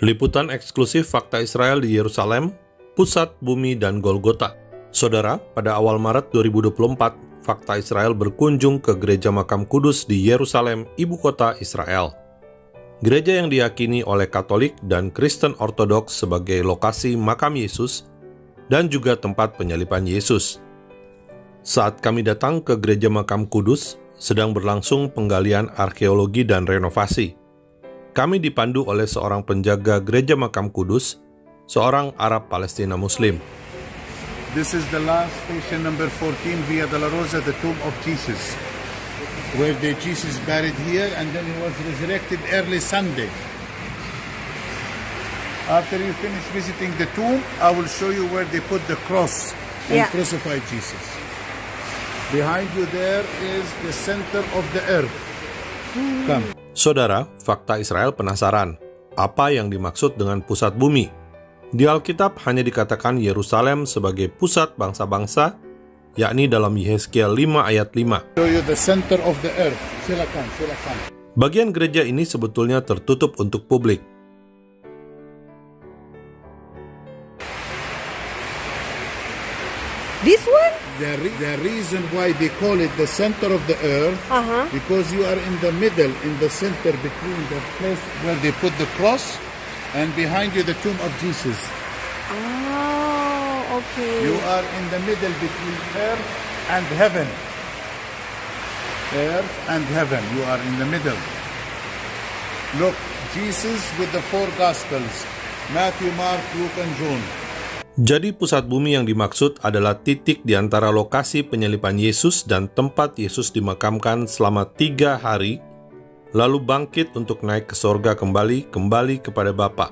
Liputan eksklusif Fakta Israel di Yerusalem, Pusat Bumi dan Golgota. Saudara, pada awal Maret 2024, Fakta Israel berkunjung ke Gereja Makam Kudus di Yerusalem, ibu kota Israel. Gereja yang diyakini oleh Katolik dan Kristen Ortodoks sebagai lokasi makam Yesus dan juga tempat penyaliban Yesus. Saat kami datang ke Gereja Makam Kudus, sedang berlangsung penggalian arkeologi dan renovasi. Kami dipandu oleh seorang penjaga Gereja Makam Kudus, seorang Arab Palestina Muslim. This is the last station number 14 Via Dolorosa, the tomb of Jesus, where Jesus buried here and then he was resurrected early Sunday. After you finish visiting the tomb, I will show you where they put the cross and crucified Jesus. Behind you there is the center of the earth. Come. Saudara, Fakta Israel penasaran, apa yang dimaksud dengan pusat bumi? Di Alkitab hanya dikatakan Yerusalem sebagai pusat bangsa-bangsa, yakni dalam Yehezkiel 5 ayat 5. Show you the center of the earth. Silakan. Bagian gereja ini sebetulnya tertutup untuk publik. This one? The reason why they call it the center of the earth, because you are in the middle, in the center between the place where they put the cross and behind you the tomb of Jesus. Oh, okay. You are in the middle between earth and heaven. Earth and heaven, you are in the middle. Look, Jesus with the four Gospels, Matthew, Mark, Luke, and John. Jadi pusat bumi yang dimaksud adalah titik di antara lokasi penyaliban Yesus dan tempat Yesus dimakamkan selama 3 hari, lalu bangkit untuk naik ke sorga kembali kepada Bapa.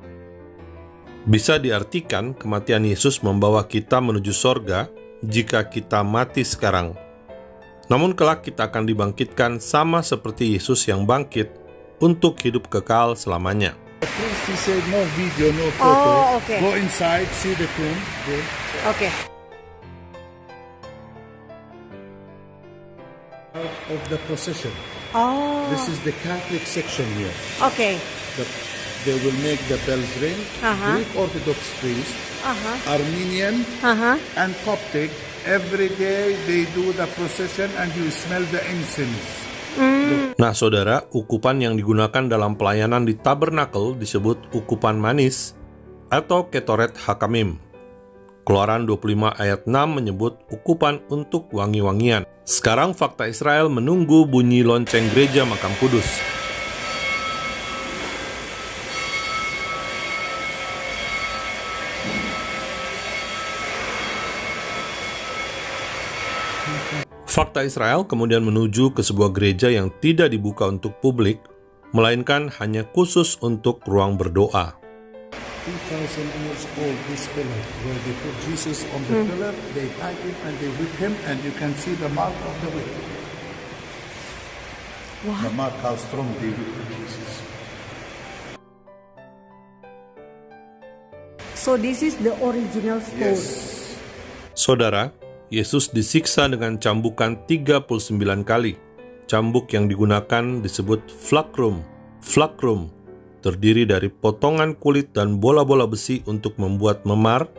Bisa diartikan kematian Yesus membawa kita menuju sorga jika kita mati sekarang. Namun kelak kita akan dibangkitkan sama seperti Yesus yang bangkit untuk hidup kekal selamanya. Please, he said no video, no photo. Oh, okay. Go inside, see the tomb. Go. Okay. Out of the procession. Oh. This is the Catholic section here. Okay. They will make the bells ring. Greek Orthodox priest, Armenian, and Coptic. Every day they do the procession and you smell the incense. Nah saudara, ukupan yang digunakan dalam pelayanan di tabernakel disebut ukupan manis atau ketoret hakamim. Keluaran 25 ayat 6 menyebut ukupan untuk wangi-wangian. Sekarang Fakta Israel menunggu bunyi lonceng Gereja Makam Kudus. Fakta Israel kemudian menuju ke sebuah gereja yang tidak dibuka untuk publik, melainkan hanya khusus untuk ruang berdoa. 2,000 years old, this pillar, where they put Jesus on the pillar, they tie him and they whip him, and you can see the mark of the whip. What? The mark how strong they whip Jesus. So this is the original stone. Yes. Saudara, Yesus disiksa dengan cambukan 39 kali. Cambuk yang digunakan disebut flagrum. Flagrum terdiri dari potongan kulit dan bola-bola besi untuk membuat memar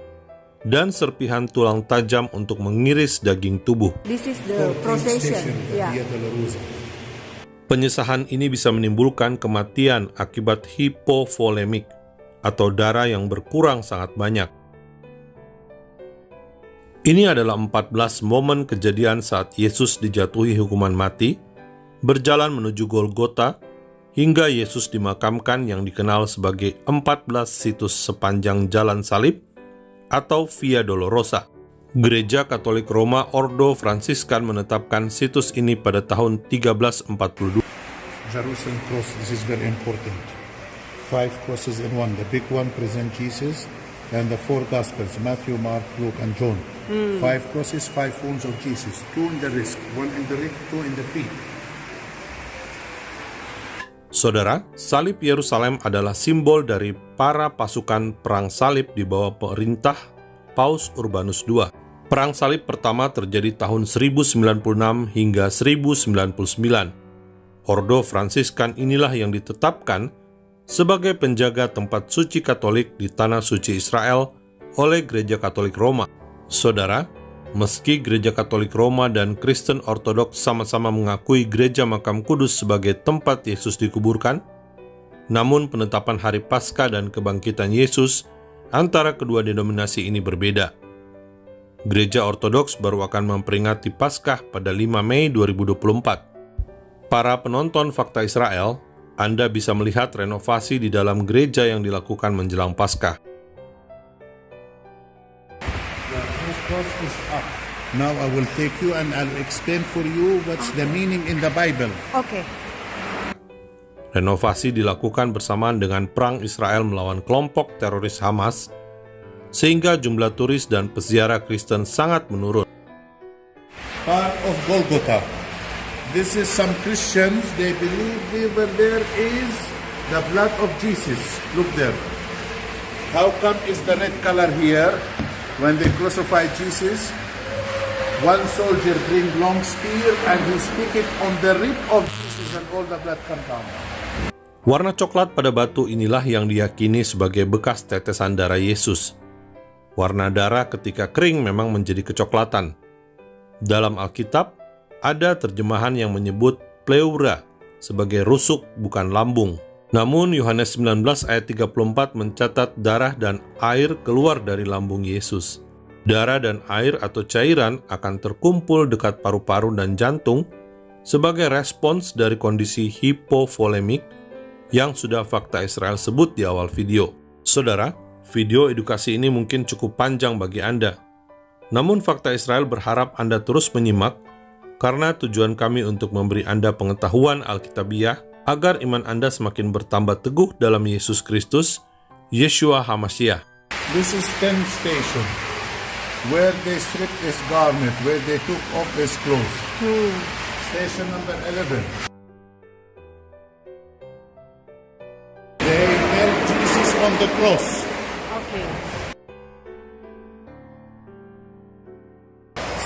dan serpihan tulang tajam untuk mengiris daging tubuh. This is the procession. Yeah. Via Dolorosa. Penyisahan ini bisa menimbulkan kematian akibat hipovolemik atau darah yang berkurang sangat banyak. Ini adalah 14 momen kejadian saat Yesus dijatuhi hukuman mati, berjalan menuju Golgota, hingga Yesus dimakamkan yang dikenal sebagai 14 situs sepanjang jalan salib atau Via Dolorosa. Gereja Katolik Roma Ordo Fransiskan menetapkan situs ini pada tahun 1342. Jerusalem cross, this is very important. 5 crosses in one. The big one present Jesus, and the 4 Gospels, Matthew, Mark, Luke, and John. 5 crosses, 5 wounds of Jesus. 2 in the wrist, 1 in the rib, 2 in the feet. Saudara, salib Yerusalem adalah simbol dari para pasukan perang salib di bawah perintah Paus Urbanus II. Perang salib pertama terjadi tahun 1096 hingga 1099. Ordo Fransiskan inilah yang ditetapkan sebagai penjaga tempat suci Katolik di Tanah Suci Israel oleh Gereja Katolik Roma. Saudara, meski Gereja Katolik Roma dan Kristen Ortodoks sama-sama mengakui Gereja Makam Kudus sebagai tempat Yesus dikuburkan, namun penetapan Hari Paskah dan Kebangkitan Yesus antara kedua denominasi ini berbeda. Gereja Ortodoks baru akan memperingati Paskah pada 5 Mei 2024. Para penonton Fakta Israel, Anda bisa melihat renovasi di dalam gereja yang dilakukan menjelang Paskah. Now I will take you and I'll explain for you what's the meaning in the Bible. Okay. Renovasi dilakukan bersamaan dengan perang Israel melawan kelompok teroris Hamas, sehingga jumlah turis dan peziarah Kristen sangat menurun. Part of Golgotha. This is some Christians, they believe over there is the blood of Jesus. Look there. How come is the red color here? When they crucify Jesus, one soldier bring long spear and he stick it on the rib of Jesus and all the blood come down. Warna coklat pada batu inilah yang diyakini sebagai bekas tetesan darah Yesus. Warna darah ketika kering memang menjadi kecoklatan. Dalam Alkitab, ada terjemahan yang menyebut pleura sebagai rusuk bukan lambung. Namun Yohanes 19 ayat 34 mencatat darah dan air keluar dari lambung Yesus. Darah dan air atau cairan akan terkumpul dekat paru-paru dan jantung sebagai respons dari kondisi hipovolemik yang sudah Fakta Israel sebut di awal video. Saudara, video edukasi ini mungkin cukup panjang bagi Anda. Namun Fakta Israel berharap Anda terus menyimak karena tujuan kami untuk memberi Anda pengetahuan Alkitabiah agar iman Anda semakin bertambah teguh dalam Yesus Kristus, Yeshua HaMashiach. This is 10 station where they stripped his garment, where they took off his clothes. Station number 11. They held Jesus on the cross. Okay.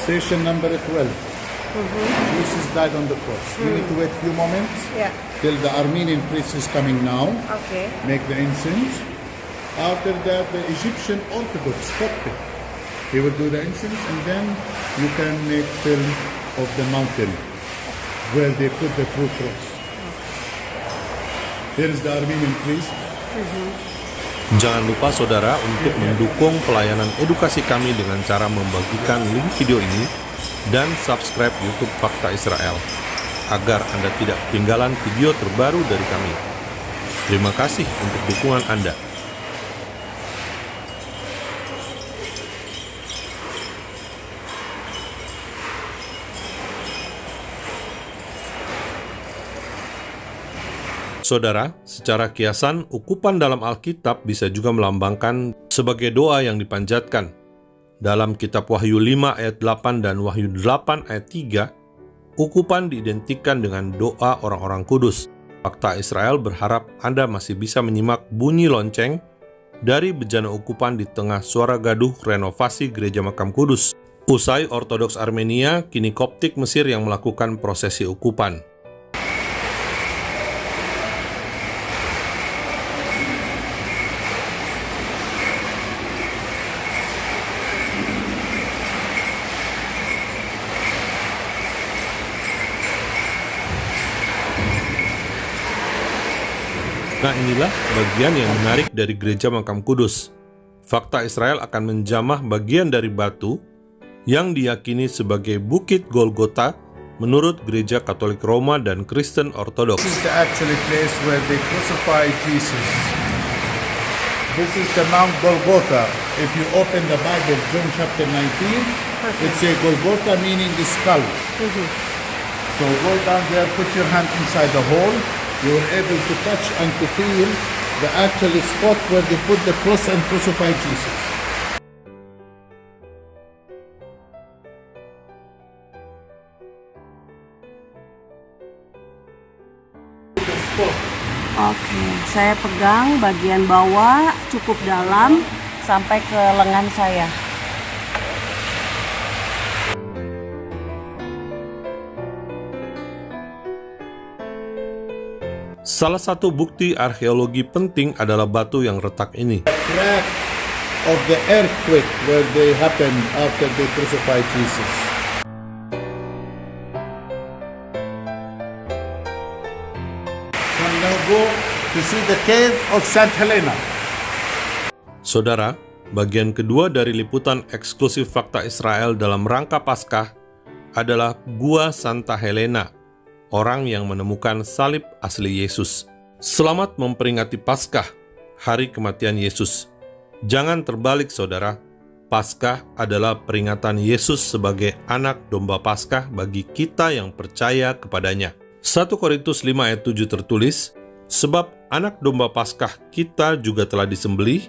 Station number 12. Jesus died on the cross. We need to wait a few moments till the Armenian priest is coming now. Okay. Make the incense. After that, the Egyptian Orthodox Coptic, he will do the incense, and then you can make film of the mountain where they put the true cross. Here is the Armenian priest. Jangan lupa saudara untuk mendukung pelayanan edukasi kami dengan cara membagikan link video ini dan subscribe YouTube Fakta Israel agar Anda tidak ketinggalan video terbaru dari kami. Terima kasih untuk dukungan Anda. Saudara, secara kiasan, ukupan dalam Alkitab bisa juga melambangkan sebagai doa yang dipanjatkan. Dalam kitab Wahyu 5 ayat 8 dan Wahyu 8 ayat 3, ukupan diidentikan dengan doa orang-orang kudus. Fakta Israel berharap Anda masih bisa menyimak bunyi lonceng dari bejana ukupan di tengah suara gaduh renovasi Gereja Makam Kudus. Usai Ortodoks Armenia, kini Koptik Mesir yang melakukan prosesi ukupan. Nah, inilah bagian yang menarik dari Gereja Makam Kudus. Fakta Israel akan menjamah bagian dari batu yang diyakini sebagai Bukit Golgota menurut Gereja Katolik Roma dan Kristen Ortodoks. This is the actual place where they crucified Jesus. This is the Mount Golgotha. If you open the Bible, John chapter 19, it says Golgotha meaning the skull. So go down there, put your hand inside the hole. You are able to touch and to feel the actual spot where they put the cross and crucified Jesus. Oke, saya pegang bagian bawah cukup dalam sampai ke lengan saya. Salah satu bukti arkeologi penting adalah batu yang retak ini. Crack of the earthquake where they happened after they crucified Jesus. Can now go to see the cave of St. Helena. Saudara, bagian kedua dari liputan eksklusif Fakta Israel dalam rangka Paskah adalah Gua Santa Helena, orang yang menemukan salib asli Yesus. Selamat memperingati Paskah, hari kematian Yesus. Jangan terbalik, saudara. Paskah adalah peringatan Yesus sebagai anak domba Paskah bagi kita yang percaya kepadanya. 1 Korintus 5 ayat 7 tertulis, sebab anak domba Paskah kita juga telah disembelih,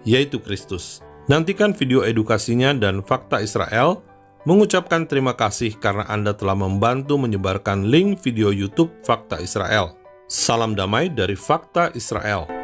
yaitu Kristus. Nantikan video edukasinya dan Fakta Israel mengucapkan terima kasih karena Anda telah membantu menyebarkan link video YouTube Fakta Israel. Salam damai dari Fakta Israel.